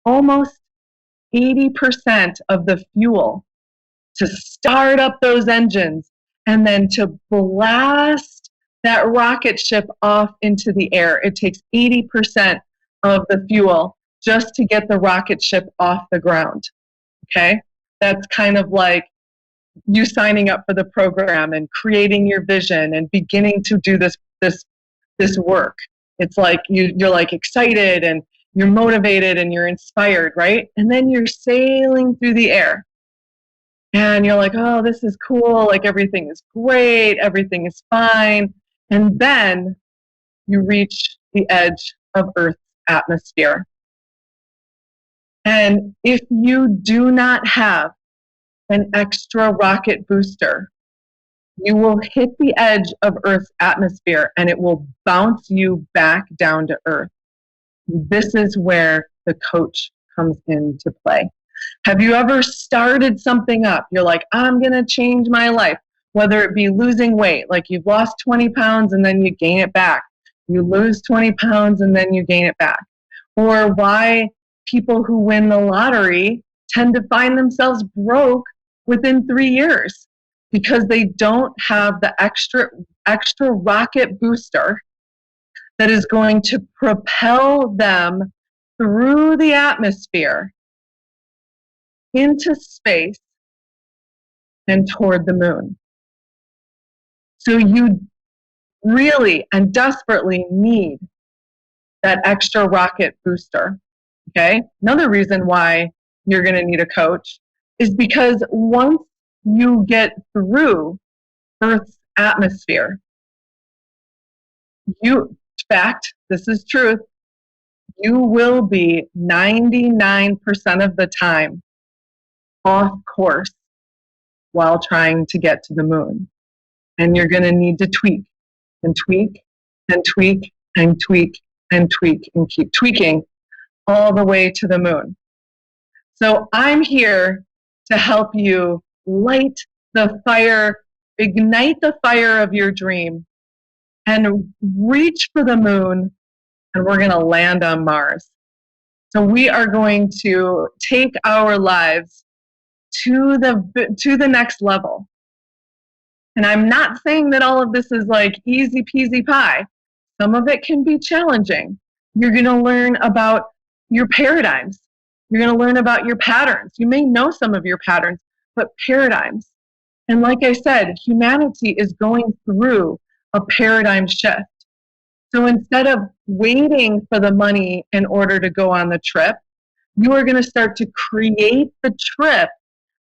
almost 80% of the fuel to start up those engines and then to blast that rocket ship off into the air. It takes 80% of the fuel just to get the rocket ship off the ground. Okay? That's kind of like you signing up for the program and creating your vision and beginning to do this work. It's like you're like excited and you're motivated and you're inspired, right? And then you're sailing through the air. And you're like, oh, this is cool. Like everything is great. Everything is fine. And then you reach the edge of Earth's atmosphere. And if you do not have an extra rocket booster, you will hit the edge of Earth's atmosphere and it will bounce you back down to Earth. This is where the coach comes into play. Have you ever started something up? You're like, I'm going to change my life, whether it be losing weight, like you've lost 20 pounds and then you gain it back. You lose 20 pounds and then you gain it back. Or why people who win the lottery tend to find themselves broke within 3 years, because they don't have the extra rocket booster that is going to propel them through the atmosphere into space and toward the moon. So you really and desperately need that extra rocket booster. Okay? Another reason why you're going to need a coach is because once you get through Earth's atmosphere, this is truth, you will be 99% of the time off course while trying to get to the moon. And you're going to need to tweak and tweak and tweak and tweak and tweak and keep tweaking all the way to the moon. So I'm here to help you light the fire, ignite the fire of your dream, and reach for the moon, and we're going to land on Mars. So we are going to take our lives to the next level. And I'm not saying that all of this is like easy peasy pie. Some of it can be challenging. You're going to learn about your paradigms. You're going to learn about your patterns. You may know some of your patterns, but paradigms. And like I said, humanity is going through a paradigm shift. So instead of waiting for the money in order to go on the trip, you are going to start to create the trip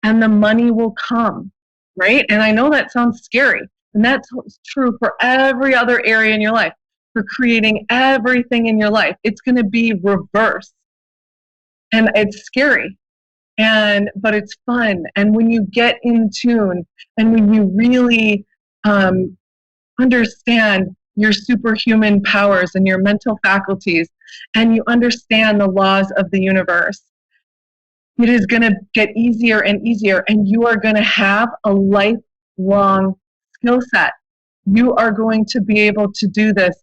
and the money will come, right? And I know that sounds scary. And that's true for every other area in your life, for creating everything in your life. It's going to be reversed. And it's scary. But it's fun. And when you get in tune and when you really understand your superhuman powers and your mental faculties, and you understand the laws of the universe, it is going to get easier and easier, and you are going to have a lifelong skill set. You are going to be able to do this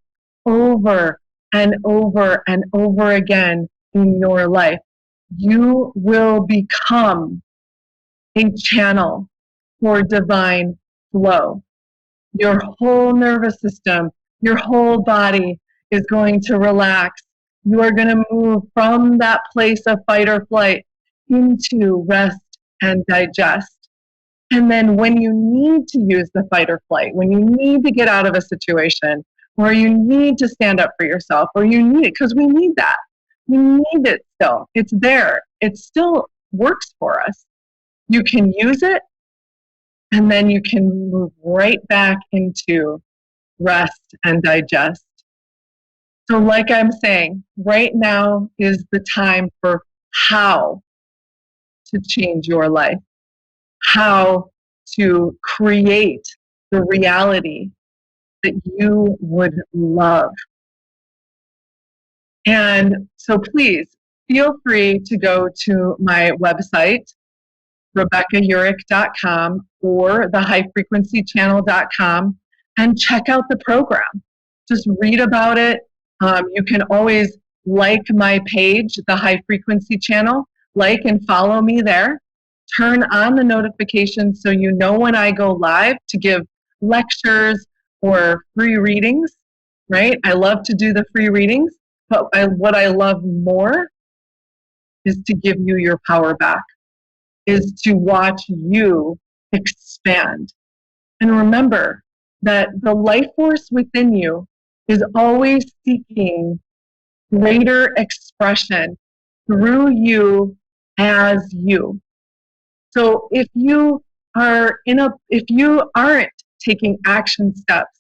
over and over and over again in your life. You will become a channel for divine flow. Your whole nervous system, your whole body is going to relax. You are going to move from that place of fight or flight into rest and digest. And then when you need to use the fight or flight, when you need to get out of a situation, or you need to stand up for yourself, or you need it, because we need that. We need it still. It's there. It still works for us. You can use it, and then you can move right back into rest and digest. So like I'm saying, right now is the time for how to change your life, how to create the reality that you would love. And so please feel free to go to my website, RebeccaUrick.com or thehighfrequencychannel.com, and check out the program. Just read about it. You can always like my page, the High Frequency Channel, like and follow me there. Turn on the notifications so you know when I go live to give lectures or free readings, right? I love to do the free readings, but what I love more is to give you your power back, is to watch you expand. And remember that the life force within you is always seeking greater expression through you as you. So if you aren't taking action steps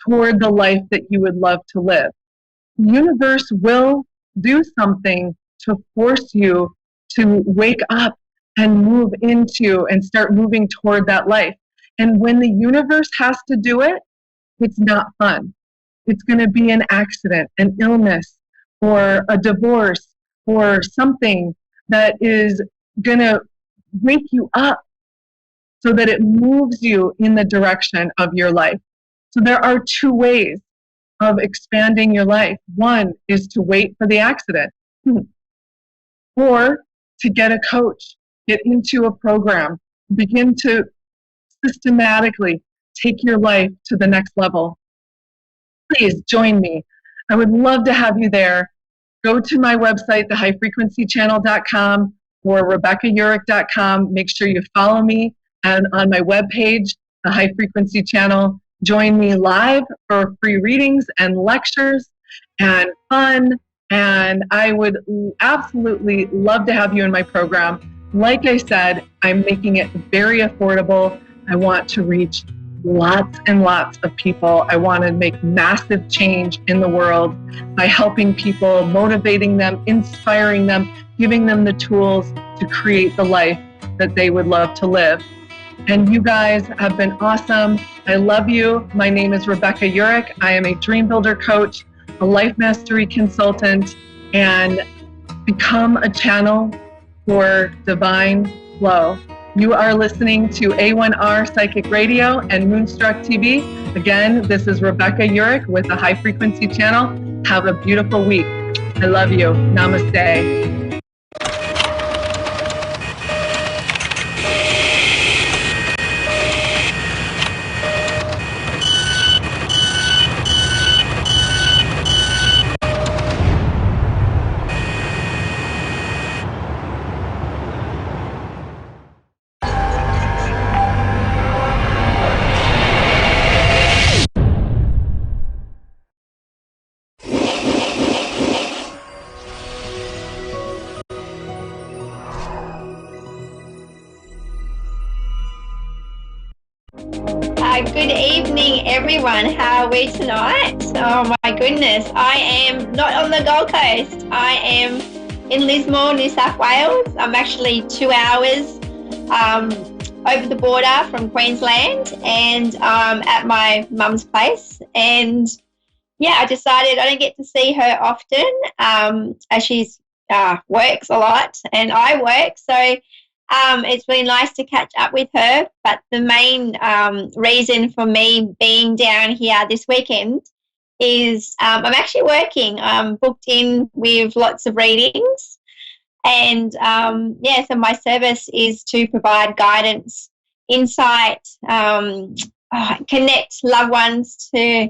toward the life that you would love to live, the universe will do something to force you to wake up and move into and start moving toward that life. And when the universe has to do it, it's not fun. It's going to be an accident, an illness, or a divorce, or something that is going to wake you up so that it moves you in the direction of your life. So there are two ways of expanding your life. One is to wait for the accident, or to get a coach, get into a program, begin to systematically take your life to the next level. Please join me. I would love to have you there. Go to my website, thehighfrequencychannel.com or RebeccaUrick.com. Make sure you follow me and on my webpage, the High Frequency Channel. Join me live for free readings and lectures and fun. And I would absolutely love to have you in my program. Like I said, I'm making it very affordable. I want to reach lots and lots of people. I want to make massive change in the world by helping people, motivating them, inspiring them, giving them the tools to create the life that they would love to live. And you guys have been awesome. I love you. My name is Rebecca Urick. I am a dream builder coach, a life mastery consultant, and become a channel for divine flow. You are listening to A1R Psychic Radio and Moonstruck TV. Again, this is Rebecca Urick with the High Frequency Channel. Have a beautiful week. I love you. Namaste. Good evening, everyone. How are we tonight? Oh my goodness. I am not on the Gold Coast. I am in Lismore, New South Wales. I'm actually 2 hours over the border from Queensland, and at my mum's place. And yeah, I decided I don't get to see her often as she's works a lot and I work. So it's really nice to catch up with her, but the main reason for me being down here this weekend is I'm actually working. I'm booked in with lots of readings, and so my service is to provide guidance, insight, connect loved ones to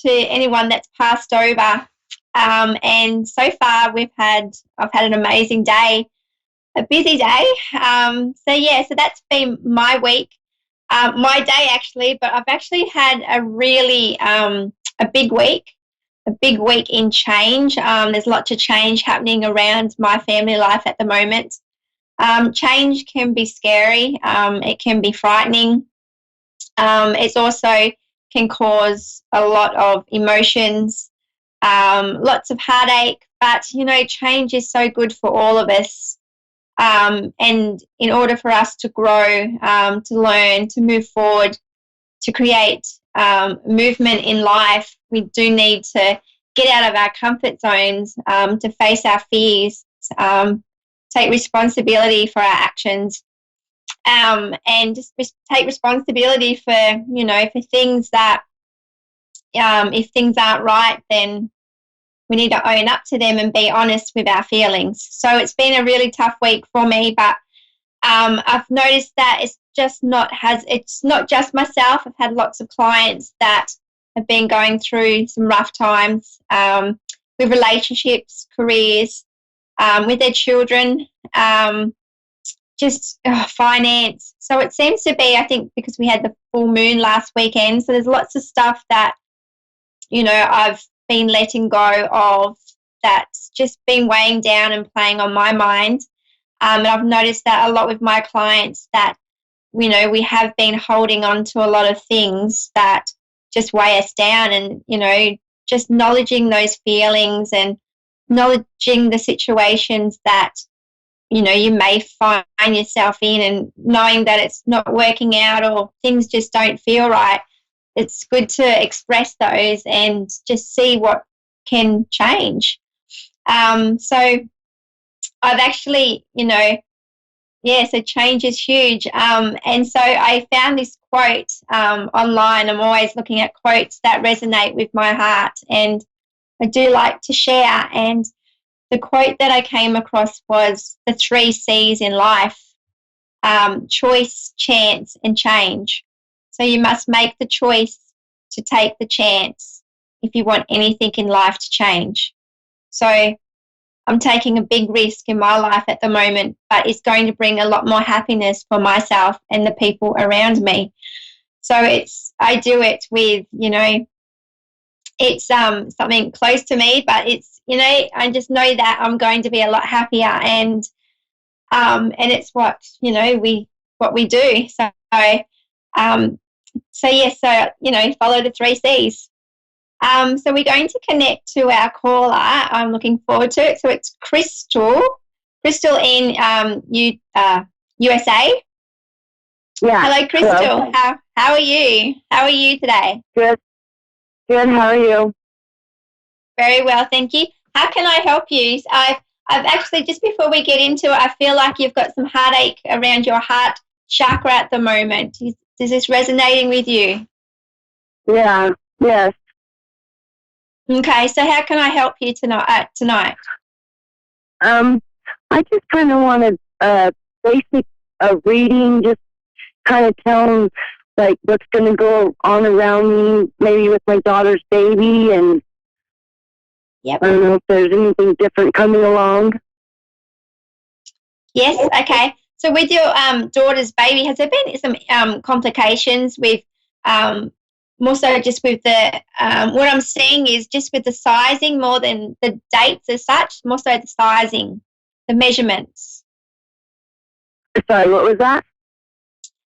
anyone that's passed over. And so far I've had an amazing day. A busy day. So that's been my week, my day actually, but I've actually had a really, a big week in change. There's lots of change happening around my family life at the moment. Change can be scary. It can be frightening. It's also can cause a lot of emotions, lots of heartache, but change is so good for all of us. And in order for us to grow, to learn, to move forward, to create movement in life, we do need to get out of our comfort zones, to face our fears, take responsibility for our actions, and just take responsibility for, for things that, if things aren't right, then we need to own up to them and be honest with our feelings. So it's been a really tough week for me, but I've noticed that it's not just myself. I've had lots of clients that have been going through some rough times with relationships, careers, with their children, finance. So it seems to be, I think, because we had the full moon last weekend, so there's lots of stuff that, I've been letting go of that's just been weighing down and playing on my mind. And I've noticed that a lot with my clients that, we have been holding on to a lot of things that just weigh us down, and, just acknowledging those feelings and acknowledging the situations that, you may find yourself in, and knowing that it's not working out or things just don't feel right. It's good to express those and just see what can change. So I've actually, so change is huge. And so I found this quote online. I'm always looking at quotes that resonate with my heart, and I do like to share. And the quote that I came across was the 3 C's in life: choice, chance, and change. So you must make the choice to take the chance if you want anything in life to change. So I'm taking a big risk in my life at the moment, but it's going to bring a lot more happiness for myself and the people around me. So I do it with, it's something close to me, but it's, I just know that I'm going to be a lot happier, and it's what, what we do. So, follow the 3 C's. So we're going to connect to our caller. I'm looking forward to it. So it's Crystal in USA. Yeah. Hello, Crystal. Hello. How are you? How are you today? Good. Good. How are you? Very well, thank you. How can I help you? I've actually, just before we get into it, I feel like you've got some heartache around your heart chakra at the moment. Is this resonating with you? Yeah. Yes. Okay, so how can I help you tonight? I just kind of wanted a basic reading, just kind of tell them like what's going to go on around me, maybe with my daughter's baby, and Yep. I don't know if there's anything different coming along. Yes. Okay. So with your daughter's baby, has there been some complications with more so just with the what I'm seeing is just with the sizing more than the dates as such, more so the sizing, the measurements. Sorry, what was that?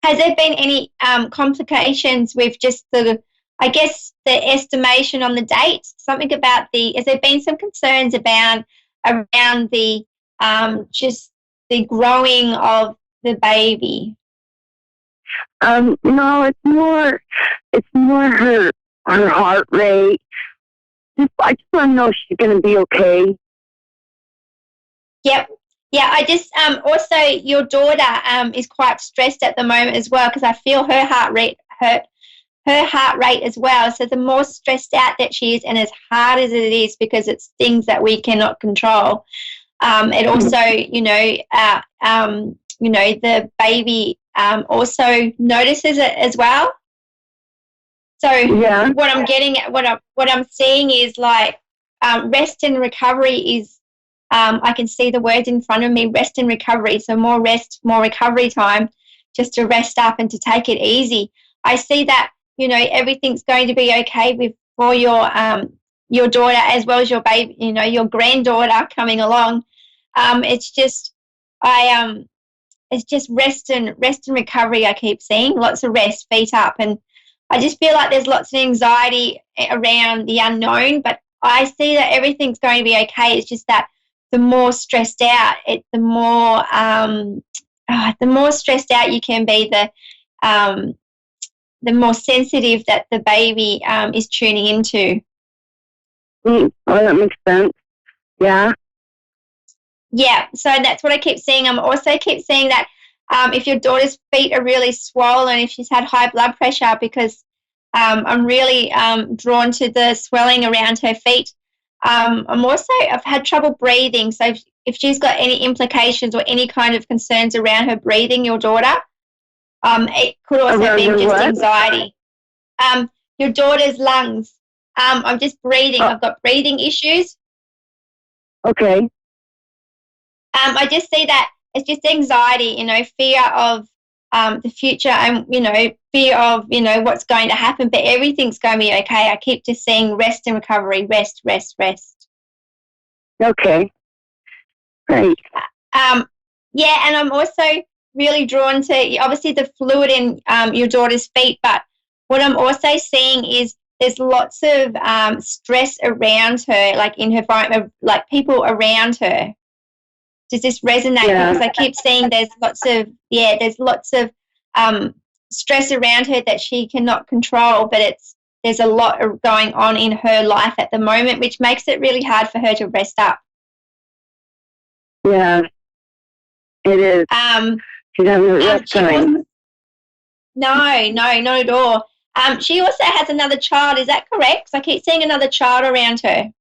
Has there been any complications with just the estimation on the date? Something about has there been some concerns around the just the growing of the baby? No, it's more her heart rate. I just want to know if she's going to be okay. Yep. Yeah, I just also your daughter is quite stressed at the moment as well, because I feel her heart rate as well. So the more stressed out that she is, and as hard as it is, because it's things that we cannot control, it also, the baby also notices it as well. So yeah. What I'm getting at, what I'm seeing is like rest and recovery is. I can see the words in front of me: rest and recovery. So more rest, more recovery time, just to rest up and to take it easy. I see that everything's going to be okay for your daughter as well as your baby, your granddaughter coming along. It's just rest and recovery. I keep seeing lots of rest, feet up, and I just feel like there's lots of anxiety around the unknown. But I see that everything's going to be okay. It's just that the more stressed out, the more stressed out you can be, the more sensitive that the baby is tuning into. Oh, that makes sense. Yeah. Yeah, so that's what I keep seeing. I'm also keep seeing that if your daughter's feet are really swollen, if she's had high blood pressure, because I'm really drawn to the swelling around her feet. I've had trouble breathing. So if she's got any implications or any kind of concerns around her breathing, your daughter, it could also be just anxiety. Your daughter's lungs. I'm just breathing. I've got breathing issues. Okay. I just see that it's just anxiety, fear of the future and, fear of, what's going to happen, but everything's going to be okay. I keep just seeing rest and recovery, rest, rest, rest. Okay. Great. Yeah, and I'm also really drawn to, obviously, the fluid in your daughter's feet, but what I'm also seeing is there's lots of stress around her, like in her environment, like people around her. Does this resonate? Yeah. Because I keep seeing there's lots of stress around her that she cannot control, but there's a lot going on in her life at the moment, which makes it really hard for her to rest up. Yeah, it is. She doesn't rest time. No, not at all. She also has another child. Is that correct? So I keep seeing another child around her.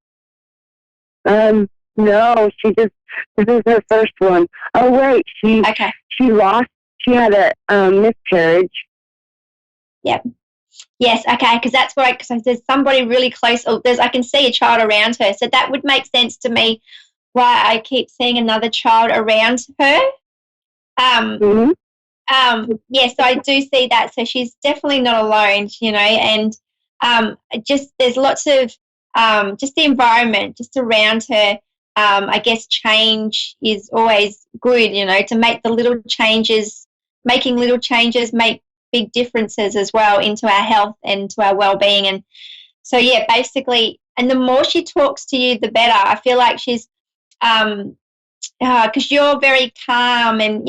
No, this is her first one. Oh wait, she had a miscarriage. Yep. Yes, okay, because that's why, because there's somebody really close, I can see a child around her, so that would make sense to me why I keep seeing another child around her. Yes, I do see that, so she's definitely not alone, and just there's lots of just the environment just around her. I guess change is always good, to make the little changes, making little changes make big differences as well into our health and to our well-being. And so, yeah, basically, and the more she talks to you, the better. I feel like she's, because you're very calm and,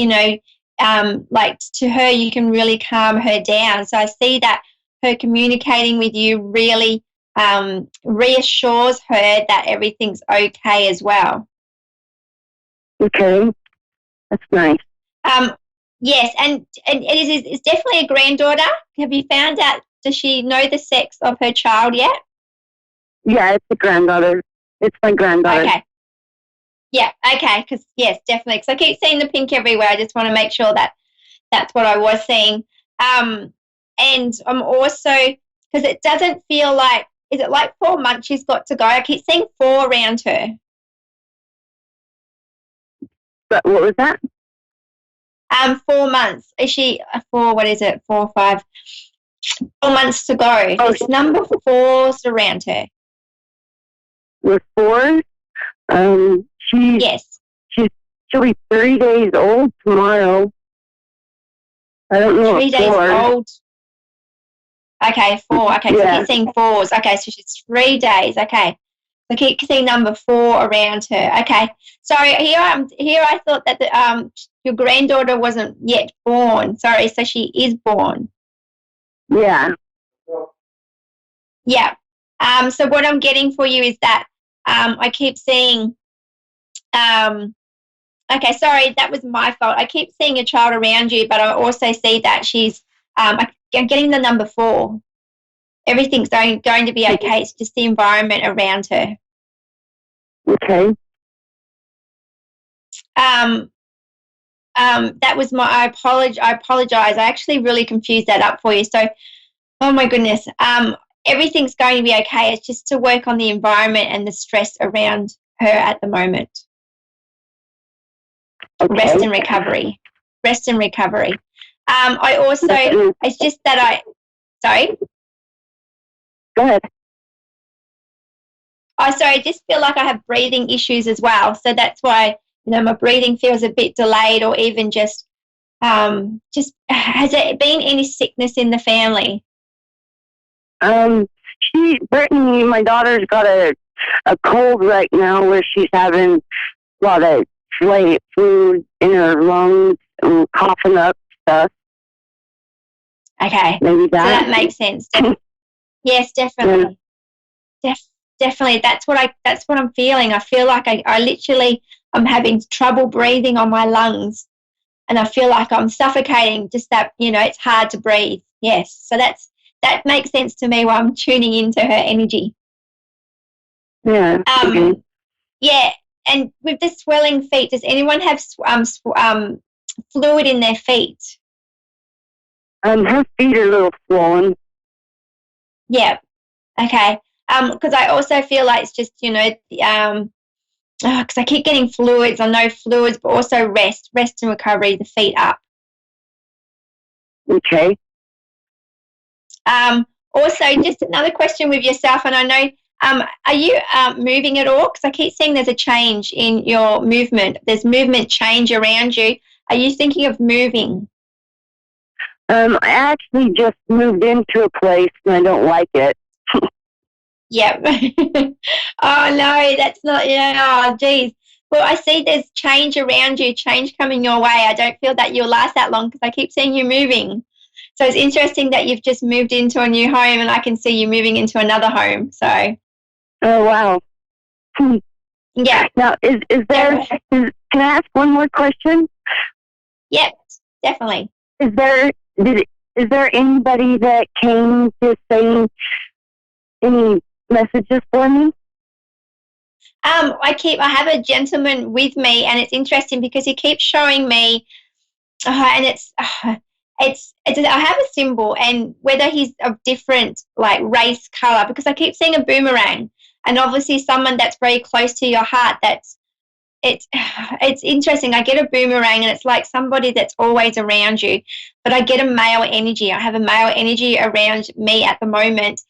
like to her, you can really calm her down. So I see that her communicating with you really reassures her that everything's okay as well. Okay, that's nice. Yes, and it's definitely a granddaughter. Have you found out, does she know the sex of her child yet? Yeah, it's a granddaughter. It's my granddaughter. Okay. Yeah, okay, because, yes, definitely. Because I keep seeing the pink everywhere. I just want to make sure that that's what I was seeing. And I'm also, because it doesn't feel like, is it like 4 months she's got to go? I keep seeing 4 around her. But what was that? 4 months. Is she 4? What is it? 4, 5. 4 months to go. Oh, There's number 4s around her. With 4? Yes. She'll be 3 days old tomorrow. I don't know. 3 days old. Okay, 4. Okay, yeah. So keep seeing 4s. Okay, so she's 3 days. Okay. So keep seeing number 4 around her. Okay. Sorry, here I thought that your granddaughter wasn't yet born. Sorry, so she is born. Yeah. Yeah. So what I'm getting for you is that I keep seeing okay, sorry, that was my fault. I keep seeing a child around you, but I also see that she's I'm getting the number 4. Everything's going to be okay. It's just the environment around her. Okay. That was I apologize. I actually really confused that up for you. So, oh my goodness. Everything's going to be okay. It's just to work on the environment and the stress around her at the moment. Okay. Rest and recovery. I also, it's just that sorry? Go ahead. Oh, sorry, I just feel like I have breathing issues as well. So that's why, my breathing feels a bit delayed, or even just has there been any sickness in the family? Brittany, my daughter's got a cold right now where she's having a lot of fluid in her lungs and coughing up stuff. Okay. Maybe that. So that makes sense. Yes, definitely. Yeah. Definitely. That's what I'm feeling. I feel like I literally I'm having trouble breathing on my lungs, and I feel like I'm suffocating, just that, it's hard to breathe. Yes. So that makes sense to me why I'm tuning into her energy. Yeah. Okay. Yeah, and with the swelling feet, does anyone have fluid in their feet? Her feet are a little swollen. Yeah. Okay. Because I also feel like it's just, you know, because I keep getting fluids. I know fluids, but also rest and recovery, the feet up. Okay. Also, just another question with yourself, and I know, are you moving at all? Because I keep seeing there's a change in your movement. There's movement change around you. Are you thinking of moving? I actually just moved into a place and I don't like it. Yep. Oh no, that's not. Yeah. Oh, geez. Well, I see there's change around you, change coming your way. I don't feel that you'll last that long because I keep seeing you moving. So it's interesting that you've just moved into a new home, and I can see you moving into another home. So. Oh wow. Yeah. Now, can I ask one more question? Yep, definitely. Is there anybody that came to say any messages for me? I have a gentleman with me, and it's interesting because he keeps showing me, and it's I have a symbol, and whether he's of different like race, color, because I keep seeing a boomerang, and obviously someone that's very close to your heart. It's interesting. I get a boomerang, and it's like somebody that's always around you, but I get a male energy. I have a male energy around me at the moment.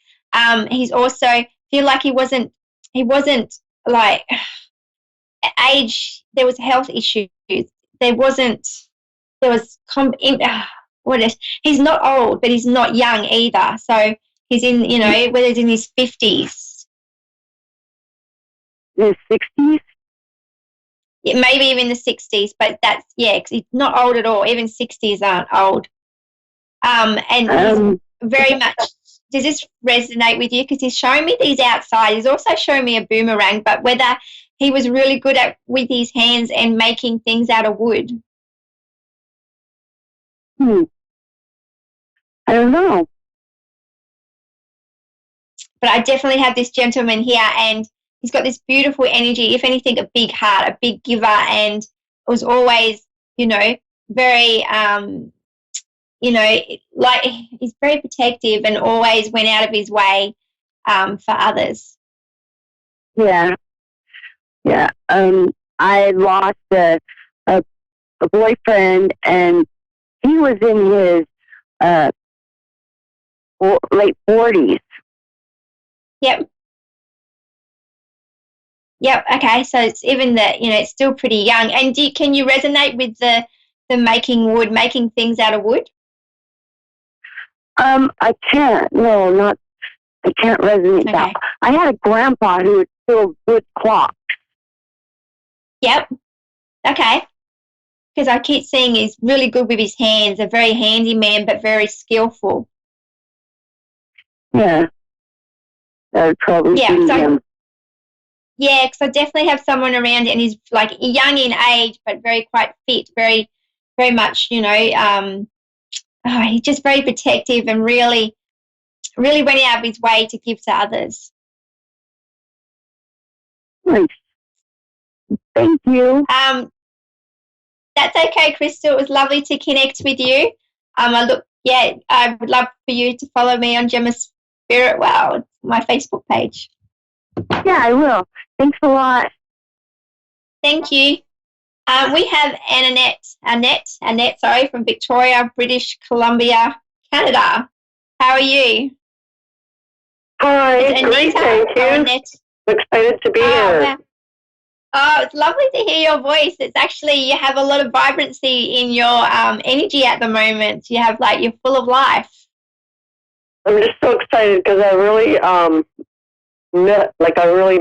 He's also feel like he wasn't like age. There was health issues. There wasn't. There was he's not old, but he's not young either. So he's in, you know, whether he's in his 50s, The 60s? maybe even the 60s. But that's because he's not old at all. Even 60s aren't old. And he's very much. Does this resonate with you? Because he's showing me these outside. He's also showing me a boomerang, but whether he was really good at with his hands and making things out of wood. I don't know. But I definitely have this gentleman here, and he's got this beautiful energy. If anything, a big heart, a big giver, and it was always, you know, very, you know, like he's very protective and always went out of his way for others. Yeah. Yeah. I lost a boyfriend, and he was in his late 40s. Yep. Yep. Okay. So it's even that, you know, it's still pretty young. And can you resonate with the making wood, making things out of wood? I can't. No, not. I can't resonate that. I had a grandpa who would build wood clocks. Yep. Okay. Because I keep seeing he's really good with his hands, a very handy man, but very skillful. Yeah. That would probably be him. Yeah, because I definitely have someone around, and he's like young in age, but very quite fit, very, very much, you know, he's just very protective and really, really went out of his way to give to others. Nice. Thank you. That's okay, Crystal. It was lovely to connect with you. I would love for you to follow me on Gemma Spirit World, my Facebook page. Yeah, I will. Thanks a lot. Thank you. We have Annette, from Victoria, British Columbia, Canada. How are you? Hi, great, thank you. I'm excited to be here. Wow. Oh, it's lovely to hear your voice. It's actually, you have a lot of vibrancy in your energy at the moment. You have you're full of life. I'm just so excited because I really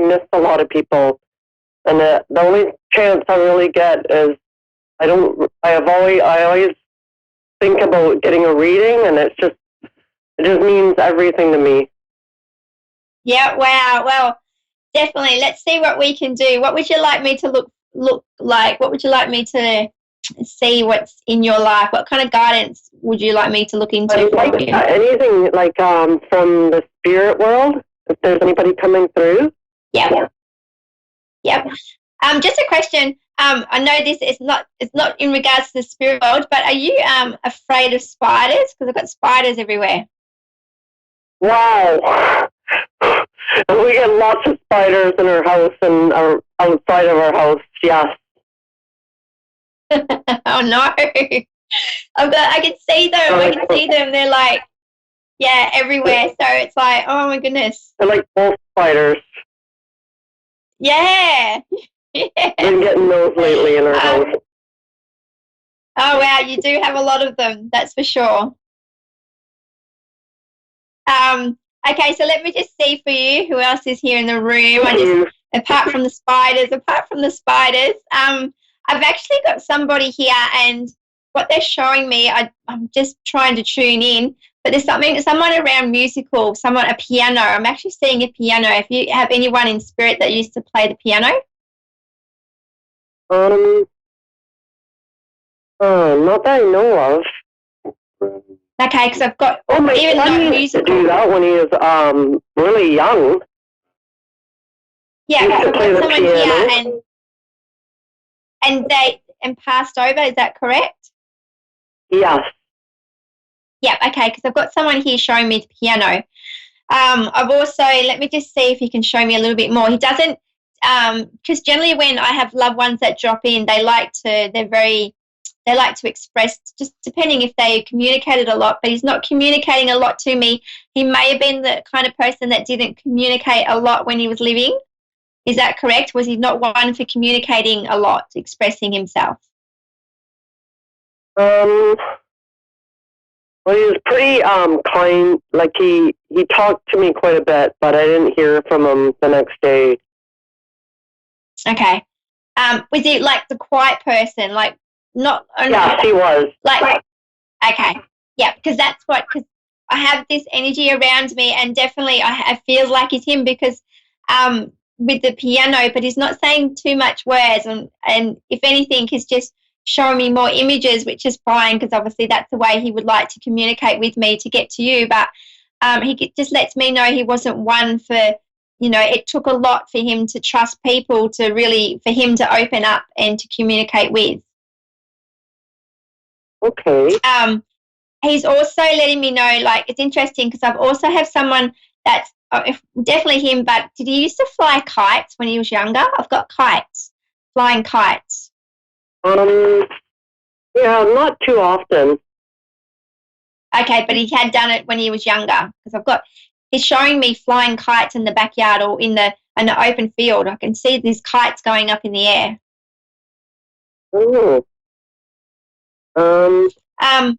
missed a lot of people, and the only chance I really get is I always think about getting a reading, and it just means everything to me. Yeah, wow. Well, definitely. Let's see what we can do. What would you like me to look like? What would you like me to see what's in your life? What kind of guidance would you like me to look into? Anything from the spirit world, if there's anybody coming through. Yep. Yep. Just a question. I know this is it's not in regards to the spirit world, but are you afraid of spiders? Because I've got spiders everywhere. Wow. We get lots of spiders in our house and outside of our house, yes. Oh no. I can see them. I can see them. They're like, yeah, everywhere. So it's like, oh my goodness. They're like wolf spiders. Yeah. Yeah. Been getting those lately in our house. Oh wow, you do have a lot of them, that's for sure. Okay, so let me just see for you who else is here in the room. Apart from the spiders, I've actually got somebody here, and what they're showing me, I'm just trying to tune in, but there's someone around musical, a piano. I'm actually seeing a piano. If you have anyone in spirit that used to play the piano? Not that I know of. Okay, because I've got my even son not used musical. to do that when he was really young. Yeah, He used to I've play got the someone piano. here and passed over. Is that correct? Yes. Yeah. Okay, because I've got someone here showing me the piano. I've also, let me just see if he can show me a little bit more. He doesn't, because generally when I have loved ones that drop in, they like to express, just depending if they communicated a lot, but he's not communicating a lot to me. He may have been the kind of person that didn't communicate a lot when he was living. Is that correct? Was he not one for communicating a lot, expressing himself? Well, he was pretty kind. Like he talked to me quite a bit, but I didn't hear from him the next day. Okay. Was he like the quiet person? Like not only. Yes, he was. Like, okay. Yeah, because I have this energy around me, and definitely I feel like it's him because with the piano, but he's not saying too much words, and if anything, he's just showing me more images, which is fine because obviously that's the way he would like to communicate with me to get to you. But he just lets me know he wasn't one for, it took a lot for him to trust people for him to open up and to communicate with. Okay. He's also letting me know, like, it's interesting because I've also have someone that's definitely him, but did he used to fly kites when he was younger? I've got flying kites. Yeah, not too often. Okay, but he had done it when he was younger because he's showing me flying kites in the backyard or in the open field. I can see these kites going up in the air. Oh.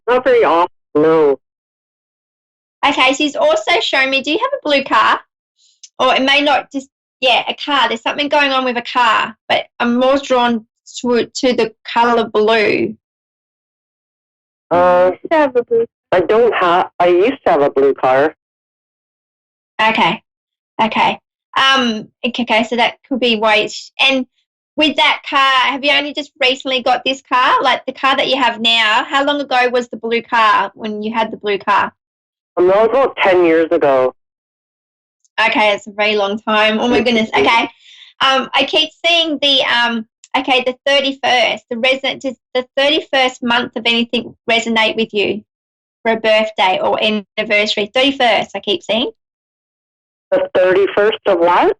Not very often, no. Okay, so he's also showing me, do you have a blue car? Or it may not just, a car. There's something going on with a car, but I'm more drawn to the colour blue. I used to have a blue car. Okay. Okay, so that could be why. And with that car, have you only just recently got this car? Like the car that you have now, how long ago was the blue car when you had the blue car? That was about 10 years ago. Okay, it's a very long time. Oh my goodness. Okay. I keep seeing the 31st, does the 31st month of anything resonate with you for a birthday or anniversary? 31st, I keep seeing. The 31st of what?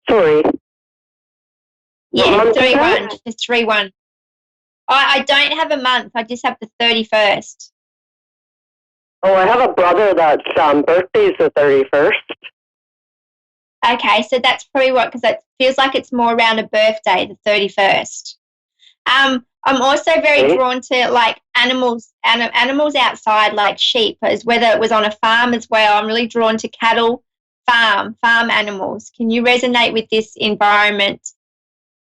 Sorry. Yeah, 3-1, just 3-1. I don't have a month, I just have the 31st. Oh, I have a brother that's birthday's the 31st. Okay, so that's probably because it feels like it's more around a birthday, the 31st. I'm also very drawn to like animals outside, like sheep, as whether it was on a farm as well. I'm really drawn to cattle, farm animals. Can you resonate with this environment,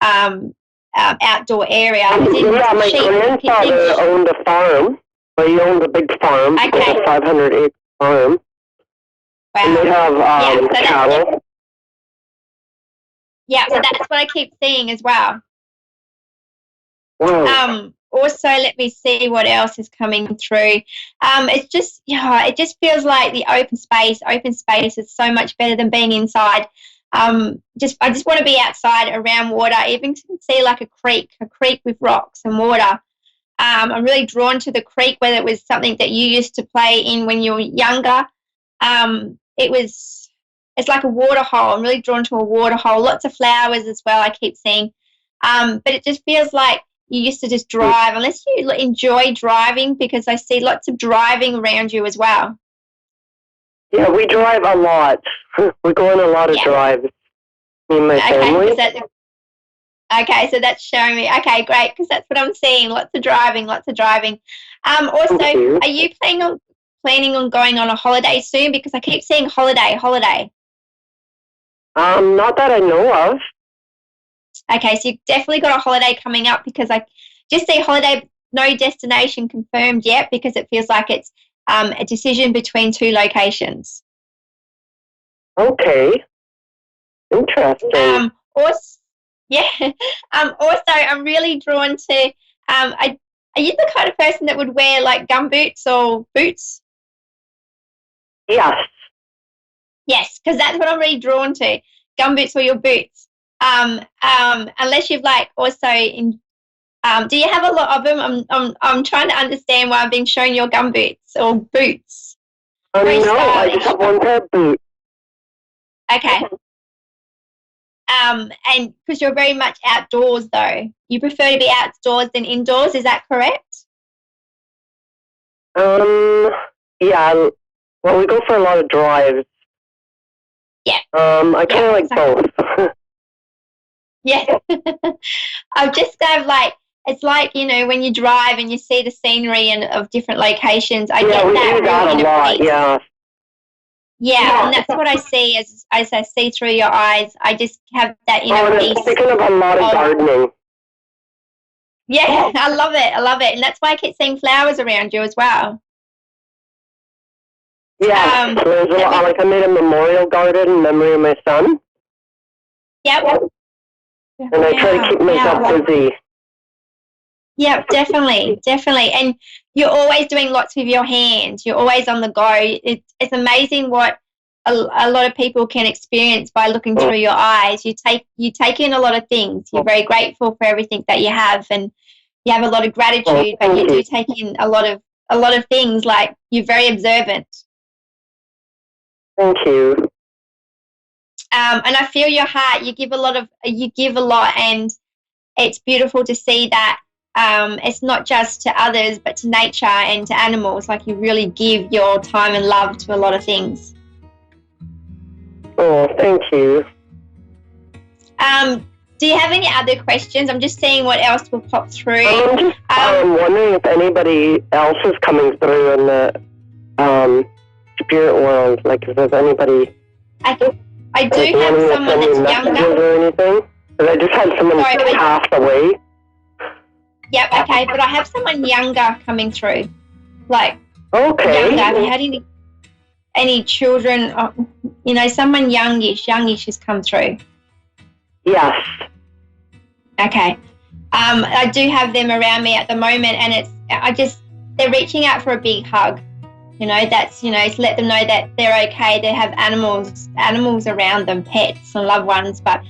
outdoor area? Yeah, my grandfather owned a farm. Well, he owned a big farm, like a 500-acre farm. Wow. And they have cattle. Yeah, so that's what I keep seeing as well. Wow. Also, let me see what else is coming through. It just feels like the open space is so much better than being inside. I just want to be outside around water, even to see like a creek with rocks and water. I'm really drawn to the creek, whether it was something that you used to play in when you were younger. It's like a water hole. I'm really drawn to a water hole. Lots of flowers as well, I keep seeing. But it just feels like you used to just drive, unless you enjoy driving, because I see lots of driving around you as well. Yeah, we drive a lot. We go on a lot of drives, me and my family. Okay, so that's showing me. Okay, great, because that's what I'm seeing. Lots of driving. Also, are you planning on going on a holiday soon? Because I keep seeing holiday. Not that I know of. Okay, so you've definitely got a holiday coming up, because I just see holiday, no destination confirmed yet, because it feels like it's a decision between two locations. Okay. Interesting. Also, I'm really drawn to. Are you the kind of person that would wear like gum boots or boots? Yes. Yes, because that's what I'm really drawn to. Gum boots or your boots. Unless you've like also in. Do you have a lot of them? I'm trying to understand why I'm being shown your gum boots or boots. No, I just have one pair of boots. Okay. And because you're very much outdoors, though, you prefer to be outdoors than indoors. Is that correct? Yeah. Well, we go for a lot of drives. Yeah. I kind of like both. Yeah. I've just kind of like, it's like, when you drive and you see the scenery and of different locations. I get we that do that really a lot. peace. Yeah, and that's what I see as I see through your eyes. I just have that inner peace. I'm thinking of a lot of gardening. Yeah, I love it. And that's why I keep seeing flowers around you as well. Yeah, there's I made a memorial garden in memory of my son. Yep. And I try to keep myself busy. Yep, definitely. And you're always doing lots with your hands. You're always on the go. It's amazing what a lot of people can experience by looking through your eyes. You take in a lot of things. You're very grateful for everything that you have, and you have a lot of gratitude. But you do take in a lot of things. Like, you're very observant. Thank you. And I feel your heart. You give a lot, and it's beautiful to see that. It's not just to others, but to nature and to animals. Like, you really give your time and love to a lot of things. Oh, thank you. Do you have any other questions? I'm just seeing what else will pop through. I'm wondering if anybody else is coming through in the spirit world. Like, if there's anybody. I do have someone that's younger. Or anything? Because I just had someone pass away. Yep, okay, but I have someone younger coming through. Like, okay. Younger. Have you had any children? Someone youngish has come through. Yes. Okay. I do have them around me at the moment, and they're reaching out for a big hug. That's, to let them know that they're okay. They have animals around them, pets and loved ones, but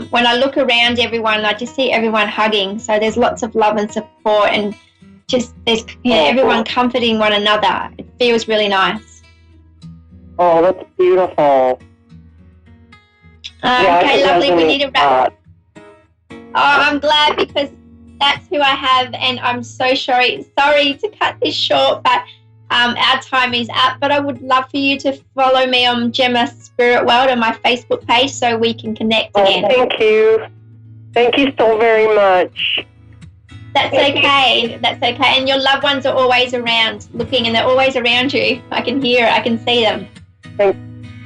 when I look around everyone, I just see everyone hugging. So there's lots of love and support, and just there's everyone comforting one another. It feels really nice. Oh, that's beautiful. Okay, lovely. We need to wrap. Oh, I'm glad, because that's who I have, and I'm so sorry to cut this short, but our time is up. But I would love for you to follow me on Gemma Spirit World on my Facebook page, so we can connect again. Thank you. Thank you so very much. That's okay. And your loved ones are always around looking, and they're always around you. I can hear it. I can see them.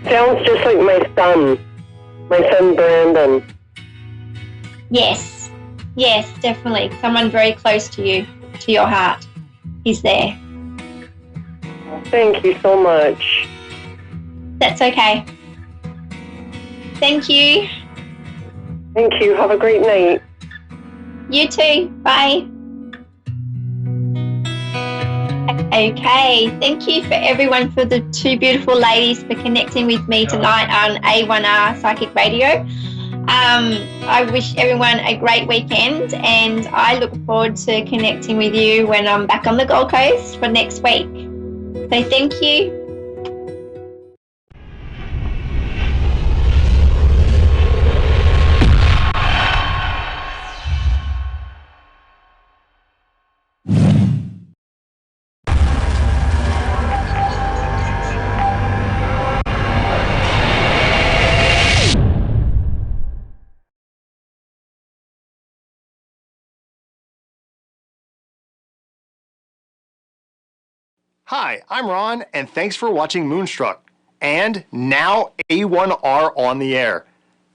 Sounds just like my son Brandon. Yes, definitely. Someone very close to you, to your heart. He's there. Thank you so much. That's okay. Thank you. Thank you. Have a great night. You too. Bye. Okay. Okay, thank you for everyone, for the two beautiful ladies, for connecting with me tonight on A1R Psychic Radio. I wish everyone a great weekend, and I look forward to connecting with you when I'm back on the Gold Coast for next week. So thank you. Hi, I'm Ron, and thanks for watching Moonstruck. And now A1R on the air.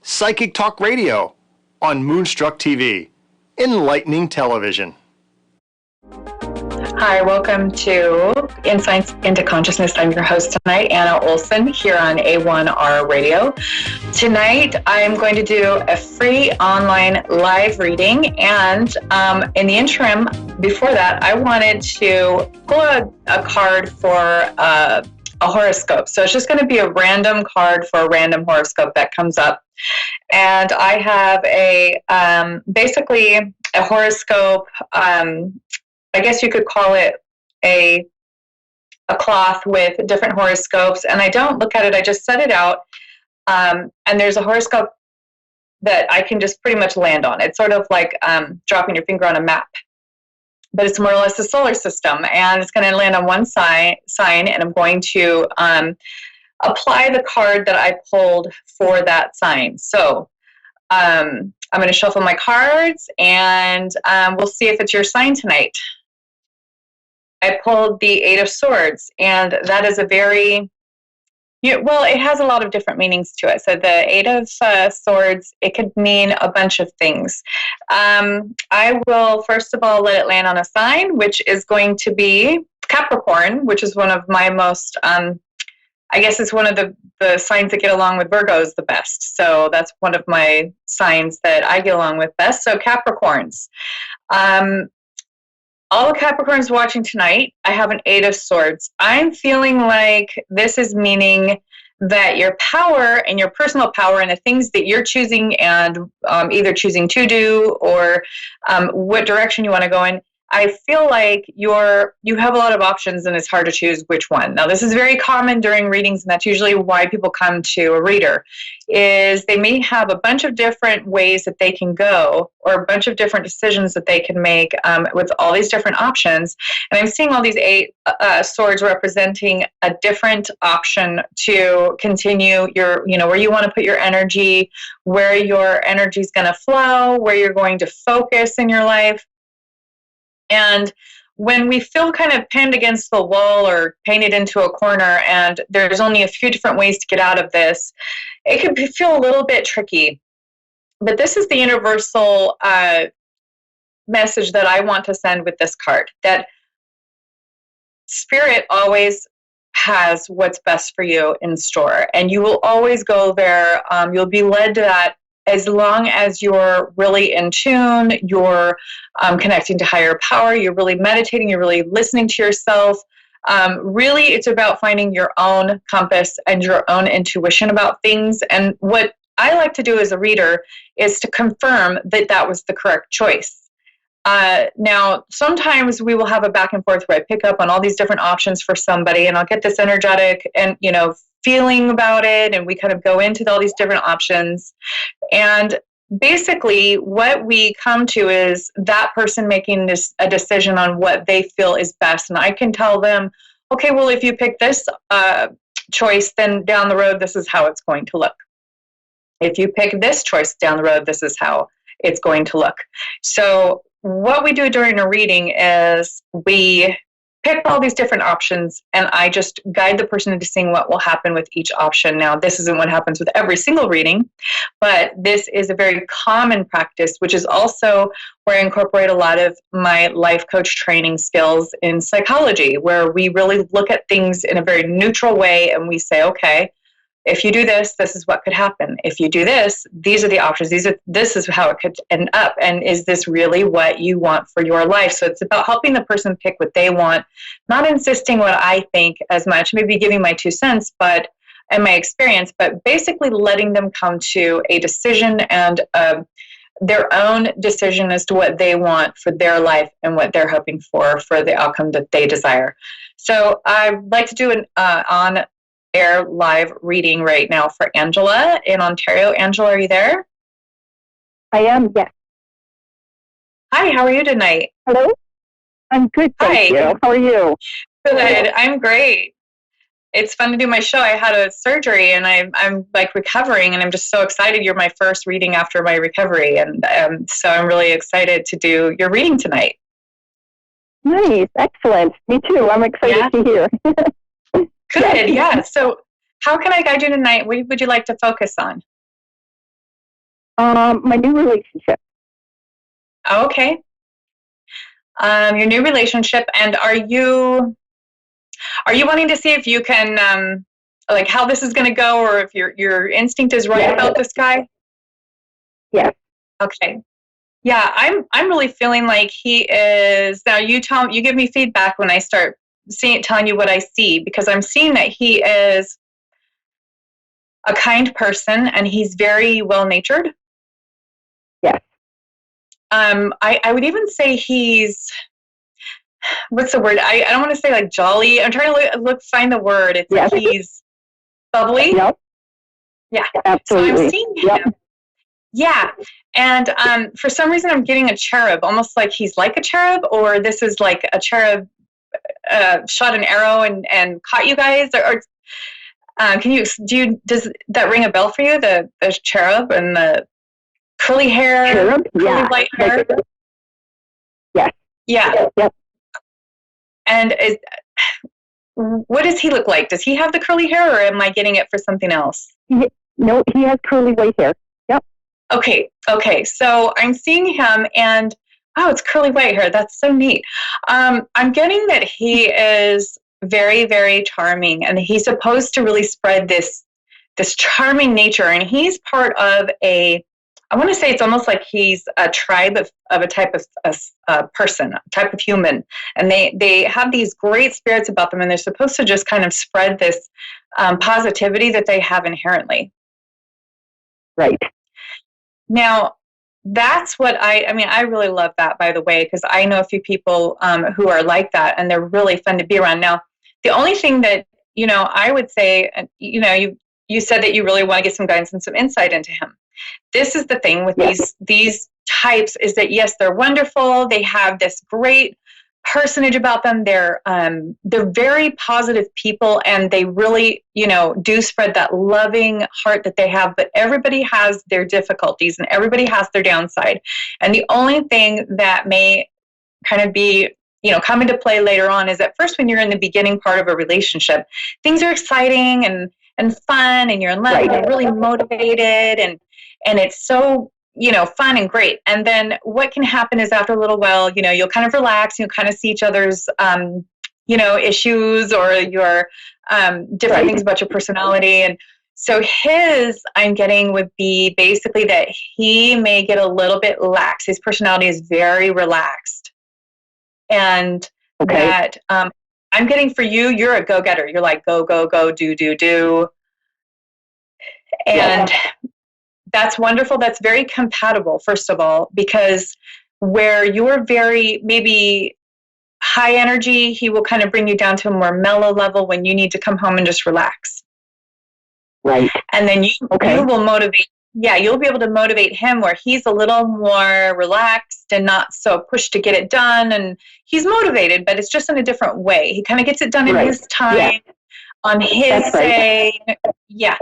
Psychic Talk Radio on Moonstruck TV. Enlightening television. Hi, welcome to Insights into Consciousness. I'm your host tonight, Anna Olson, here on A1R Radio. Tonight, I'm going to do a free online live reading, and in the interim, before that, I wanted to pull a card for a horoscope. So it's just going to be a random card for a random horoscope that comes up. And I have basically a horoscope. I guess you could call it a cloth with different horoscopes, and I don't look at it, I just set it out, and there's a horoscope that I can just pretty much land on. It's sort of like dropping your finger on a map, but it's more or less a solar system, and it's going to land on one sign, and I'm going to apply the card that I pulled for that sign. So I'm going to shuffle my cards, and we'll see if it's your sign tonight. I pulled the Eight of Swords, and that is a very, well, it has a lot of different meanings to it. So the Eight of Swords, it could mean a bunch of things. I will, first of all, let it land on a sign, which is going to be Capricorn, which is one of my most, I guess it's one of the signs that get along with Virgos the best. So that's one of my signs that I get along with best. So Capricorns. All the Capricorns watching tonight, I have an Eight of Swords. I'm feeling like this is meaning that your power and your personal power and the things that you're choosing and either choosing to do or what direction you want to go in, I feel like you have a lot of options and it's hard to choose which one. Now, this is very common during readings, and that's usually why people come to a reader, is they may have a bunch of different ways that they can go or a bunch of different decisions that they can make with all these different options. And I'm seeing all these Eight Swords representing a different option to continue your, where you want to put your energy, where your energy is going to flow, where you're going to focus in your life. And when we feel kind of pinned against the wall or painted into a corner and there's only a few different ways to get out of this, it can feel a little bit tricky. But this is the universal message that I want to send with this card, that Spirit always has what's best for you in store, and you will always go there. You'll be led to that as long as you're really in tune, you're connecting to higher power, you're really meditating, you're really listening to yourself. Really, it's about finding your own compass and your own intuition about things. And what I like to do as a reader is to confirm that that was the correct choice. Now, sometimes we will have a back and forth where I pick up on all these different options for somebody, and I'll get this energetic and, feeling about it, and we kind of go into all these different options. And basically what we come to is that person making a decision on what they feel is best. And I can tell them, okay, well, if you pick this choice, then down the road, this is how it's going to look. If you pick this choice down the road, this is how it's going to look. So what we do during a reading is we pick all these different options, and I just guide the person into seeing what will happen with each option. Now, this isn't what happens with every single reading, but this is a very common practice, which is also where I incorporate a lot of my life coach training skills in psychology, where we really look at things in a very neutral way, and we say, okay, if you do this, this is what could happen. If you do this, these are the options. This is how it could end up. And is this really what you want for your life? So it's about helping the person pick what they want, not insisting what I think as much, maybe giving my 2 cents, and my experience, but basically letting them come to a decision and their own decision as to what they want for their life and what they're hoping for the outcome that they desire. So I'd like to do an on-air live reading right now for Angela in Ontario. Angela, are you there? I am, yes. Hi, how are you tonight? Hello? I'm good, thank you. How are you? Good, I'm great. It's fun to do my show. I had a surgery and I'm like recovering, and I'm just so excited. You're my first reading after my recovery. And so I'm really excited to do your reading tonight. Nice, excellent. Me too. I'm excited to hear. Good, yeah. So how can I guide you tonight? What would you like to focus on? My new relationship. Okay. Your new relationship, and are you wanting to see if you can, like how this is going to go, or if your instinct is right about this guy? Yes. Okay. Yeah, I'm really feeling like he is. Now you give me feedback when I start telling you what I see, because I'm seeing that he is a kind person and he's very well-natured. Yes. I would even say he's, what's the word? I don't want to say like jolly. I'm trying to find the word. It's like he's bubbly. Yep. Yeah. Absolutely. So I'm seeing him. Yeah. And for some reason I'm getting a cherub, almost like he's like a cherub, or this is like a cherub shot an arrow and caught you guys, or does that ring a bell for you? The cherub and the curly hair, cherub? curly white hair. Yes. Yeah. Yep. And what does he look like? Does he have the curly hair, or am I getting it for something else? No, he has curly white hair. Yep. Okay. So I'm seeing him, and it's curly white hair. That's so neat. I'm getting that he is very, very charming, and he's supposed to really spread this charming nature. And he's part of I want to say it's almost like he's a tribe of a type of person, a type of human. And they have these great spirits about them, and they're supposed to just kind of spread this positivity that they have inherently. Right. Now, that's what I really love that, by the way, because I know a few people who are like that, and they're really fun to be around. Now, the only thing that, I would say, you said that you really want to get some guidance and some insight into him. This is the thing with these types, is that, yes, they're wonderful. They have this great personage about them. They're very positive people, and they really, do spread that loving heart that they have. But everybody has their difficulties, and everybody has their downside. And the only thing that may kind of be, come into play later on is that first, when you're in the beginning part of a relationship, things are exciting and fun, and you're in love, and you're really motivated, and it's so, fun and great. And then what can happen is, after a little while, you'll kind of relax, you'll kind of see each other's, issues, or your different things about your personality. And so I'm getting, would be basically that he may get a little bit lax. His personality is very relaxed. And that I'm getting for you, you're a go-getter. You're like, go, go, go, do, do, do. And that's wonderful. That's very compatible, first of all, because where you're very maybe high energy, he will kind of bring you down to a more mellow level when you need to come home and just relax. Right. And then you will motivate. Yeah, you'll be able to motivate him where he's a little more relaxed and not so pushed to get it done. And he's motivated, but it's just in a different way. He kind of gets it done in his time, on his day. Yeah.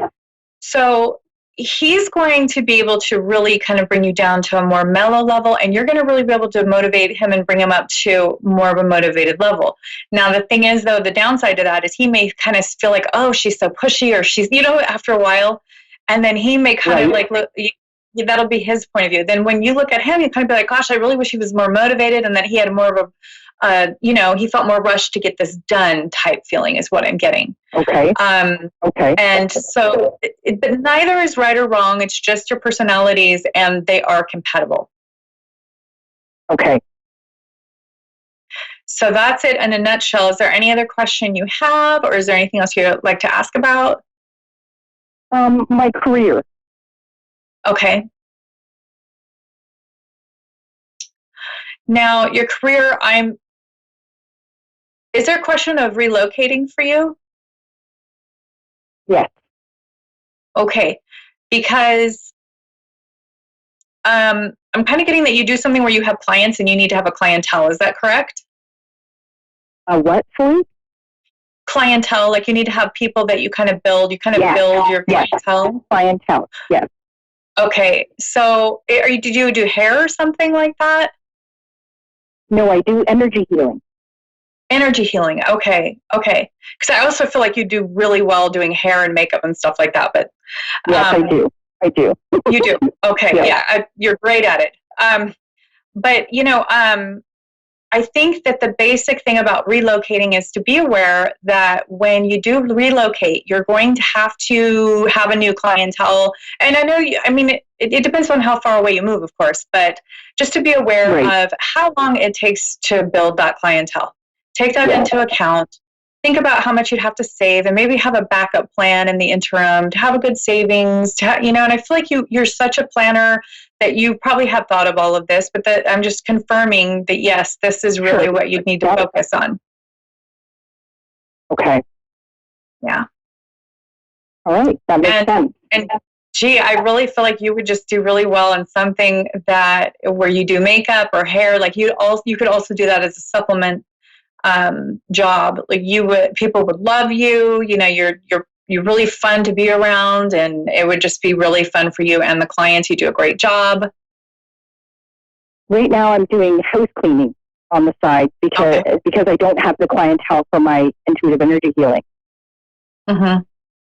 So he's going to be able to really kind of bring you down to a more mellow level, and you're going to really be able to motivate him and bring him up to more of a motivated level. Now, the thing is, though, the downside to that is he may kind of feel like, oh, she's so pushy, or she's, after a while, and then he may kind of like, look, that'll be his point of view. Then when you look at him, you kind of be like, gosh, I really wish he was more motivated and that he had more of a, he felt more rushed to get this done type feeling is what I'm getting. Okay. Okay. And so, but neither is right or wrong. It's just your personalities and they are compatible. Okay. So that's it in a nutshell. Is there any other question you have, or is there anything else you'd like to ask about? My career. Okay. Now, your career, is there a question of relocating for you? Yes. Okay. Because I'm kind of getting that you do something where you have clients and you need to have a clientele. Is that correct? What, sorry? Clientele, like you need to have people that you kind of build. You kind of build your clientele. Clientele, yes. Okay. So did you do hair or something like that? No, I do energy healing. Energy healing. Okay. Okay. Because I also feel like you do really well doing hair and makeup and stuff like that. But yes, I do. I do. You do. Okay. Yeah. You're great at it. But I think that the basic thing about relocating is to be aware that when you do relocate, you're going to have a new clientele. And I know, it depends on how far away you move, of course, but just to be aware of how long it takes to build that clientele. Take that into account. Think about how much you'd have to save and maybe have a backup plan in the interim to have a good savings, and I feel like you're such a planner that you probably have thought of all of this, but that I'm just confirming that, yes, this is really what you'd need to focus on. Okay. Yeah. All right. That makes sense. And gee, I really feel like you would just do really well in something where you do makeup or hair. Like you could also do that as a supplement job. Like people would love you. You're really fun to be around, and it would just be really fun for you and the clients. You do a great job. Right now I'm doing house cleaning on the side because I don't have the clientele for my intuitive energy healing. Mm-hmm.